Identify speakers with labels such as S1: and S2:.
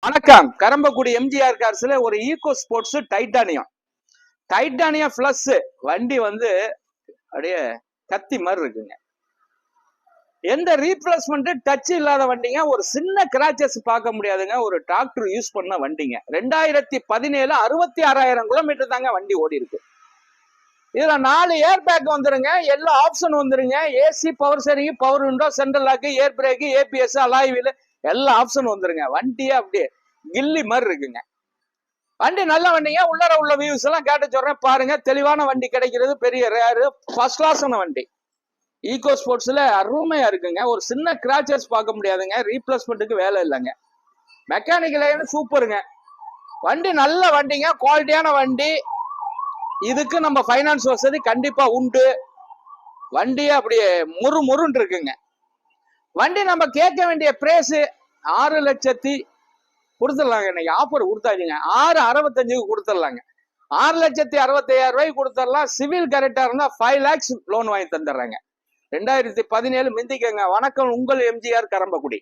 S1: வணக்கம். கரம்பக்குடி எம்ஜிஆர் கார்ஸ்ல ஒரு ego sports titanium plus வண்டி வந்து அப்படியே கத்தி மாதிரி இருக்குங்க. எந்த ரீப்ளேஸ்மெண்ட் டச் இல்லாத வண்டிங்க. ஒரு சின்ன கிராச்சஸ் பார்க்க முடியாதுங்க. ஒரு டிராக்டர் யூஸ் பண்ண வண்டிங்க. 2017 66,000 கிலோமீட்டர் தாங்க வண்டி ஓடி இருக்கு. இதுல 4 ஏர் பேக் வந்துருங்க. எல்லா ஆப்ஷன் வந்துருங்க. AC, power steering, power window, central lock, air brake, ABS, alloy wheel எல்லா ஆப்ஷன் வந்துருங்க. வண்டியே அப்படியே கில்லி மாதிரி இருக்குங்க. வண்டி நல்ல வண்டிங்க. உள்ளர உள்ள வியூஸ் எல்லாம் கேட்டு சொல்றேன் பாருங்க. தெளிவான வண்டி கிடைக்கிறது பெரிய ரேரு. ஃபர்ஸ்ட் கிளாஸான வண்டி. ஈகோ ஸ்போர்ட்ஸ்ல அருமையா இருக்குங்க. ஒரு சின்ன கிராச்சஸ் பார்க்க முடியாதுங்க. ரீப்ளேஸ்மெண்ட்டுக்கு வேலை இல்லைங்க. மெக்கானிக்கல் சூப்பருங்க. வண்டி நல்ல வண்டிங்க. குவாலிட்டியான வண்டி. இதுக்கு நம்ம ஃபைனான்ஸ் வசதி கண்டிப்பா உண்டு. வண்டியே அப்படியே முறுமுறுன்னு இருக்குங்க. வண்டி நம்ம கேட்க வேண்டிய பிரைஸ் 6 லட்சத்தி கொடுத்துடலாங்க. இன்னைக்கு ஆஃபர் கொடுத்தாச்சுங்க. 6,65 கொடுத்துடலாங்க. 6,65,000 ரூபாய்க்கு கொடுத்துடலாம். சிவில் கரெக்டா இருந்தா 5 lakhs லோன் வாங்கி தந்துடுறாங்க. 2017 மிந்திக்கங்க. வணக்கம், உங்கள் எம்ஜிஆர் கரம்பக்குடி.